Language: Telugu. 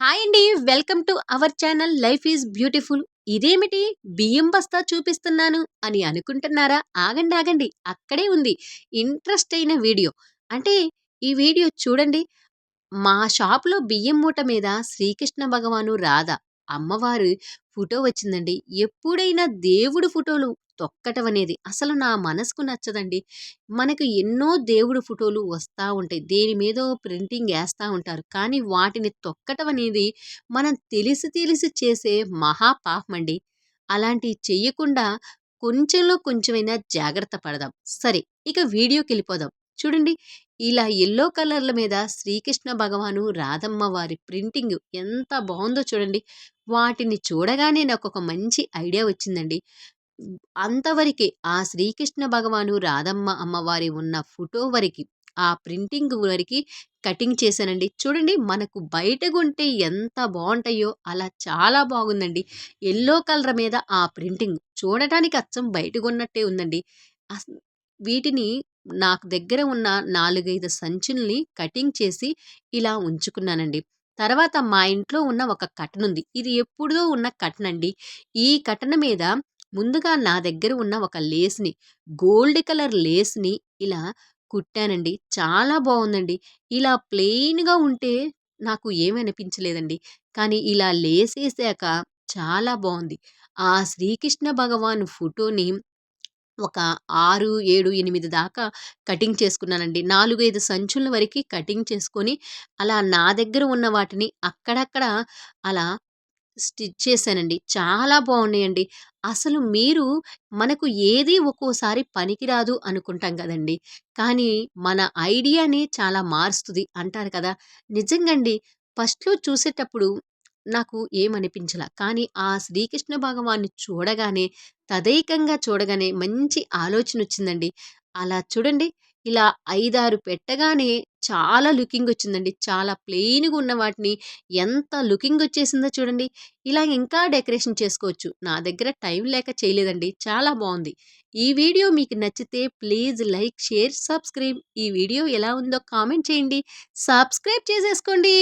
హాయ్ అండి. Welcome to our channel life is beautiful. ఇదేమిటి బియ్యం బస్తా చూపిస్తున్నాను అని అనుకుంటున్నారా? ఆగండి, ఆగండి. అక్కడే ఉంది ఇంట్రెస్ట్ అయిన వీడియో. అంటే ఈ వీడియో చూడండి. మా షాప్‌లో బియ్యం మూట మీద శ్రీకృష్ణ భగవాను, రాధ అమ్మవారు ఫోటో వచ్చిందండి. ఎప్పుడైనా దేవుడు ఫోటోలు తొక్కటం అనేది అసలు నా మనసుకు నచ్చదండి. మనకు ఎన్నో దేవుడు ఫోటోలు వస్తా ఉంటాయి. దేని మీదో ప్రింటింగ్ ఏస్తా ఉంటారు. కానీ వాటిని తొక్కటం అనేది మనం తెలిసి తెలిసి చేసే మహా పాపమండి. అలాంటివి చెయ్యకుండా కొంచెంలో కొంచెమైనా జాగ్రత్త పడదాం. సరే, ఇక వీడియోకెళ్ళిపోదాం. చూడండి, ఇలా యెల్లో కలర్ల మీద శ్రీకృష్ణ భగవాను, రాధమ్మ వారి ప్రింటింగ్ ఎంత బావుందో చూడండి. వాటిని చూడగానే నాకొక మంచి ఐడియా వచ్చిందండి. అంతవరకే ఆ శ్రీకృష్ణ భగవాను, రాధమ్మ అమ్మవారి ఉన్న ఫోటో వరకి, ఆ ప్రింటింగ్ వరకి కటింగ్ చేశానండి. చూడండి, మనకు బయట కొంటే ఎంత బావుంటాయో అలా చాలా బాగుందండి. యెల్లో కలర్ మీద ఆ ప్రింటింగ్ చూడటానికి అచ్చం బయట కొన్నట్టే ఉందండి. అస్ వీటిని నాకు దగ్గర ఉన్న 4, 5 సంచుల్ని కటింగ్ చేసి ఇలా ఉంచుకున్నానండి. తర్వాత మా ఇంట్లో ఉన్న ఒక కర్టనుంది. ఇది ఎప్పుడో ఉన్న కర్టనండి. ఈ కర్టన్ మీద ముందుగా నా దగ్గర ఉన్న ఒక లేస్‌ని, గోల్డ్ కలర్ లేస్‌ని ఇలా కుట్టానండి. చాలా బావుందండి. ఇలా ప్లెయిన్‌గా ఉంటే నాకు ఏమనిపించలేదండి. కానీ ఇలా లేసేసాక చాలా బావుంది. ఆ శ్రీకృష్ణ భగవాన్ ఫోటోని ఒక 6, 7, 8 దాకా కటింగ్ చేసుకున్నానండి. 4, 5 సంచుల వరకి కటింగ్ చేసుకొని, అలా నా దగ్గర ఉన్న వాటిని అక్కడక్కడ అలా స్టిచ్ చేశానండి. చాలా బావున్నాయండి. అసలు మీరు మనకు ఏది ఒక్కోసారి పనికిరాదు అనుకుంటాం గదండీ! కానీ మన ఐడియాని చాలా మారుస్తది అంటారు కదా! నిజంగండి. ఫస్ట్‌లో చూసేటప్పుడు నాకు ఏమనిపించలా. కానీ ఆ శ్రీకృష్ణ భగవాన్ని చూడగానే, తదేకంగా చూడగానే మంచి ఆలోచనొచ్చిందండి. అలా చూడండి, ఇలా 5, 6 పెట్టగానే చాలా లుకింగొచ్చిందండి. చాలా ప్లెయిన్‌గా ఉన్న వాటిని ఎంత లుకింగొచ్చేసిందో చూడండి. ఇలా ఇంకా డెకరేషన్ చేసుకోవచ్చు. నా దగ్గర టైం లేక చేయలేదండి. చాలా బావుంది. ఈ వీడియో మీకు నచ్చితే ప్లీజ్ లైక్, షేర్, సబ్స్క్రైబ్. ఈ వీడియో ఎలా ఉందో కామెంట్ చేయండి. సబ్స్క్రైబ్ చేసేసుకోండి.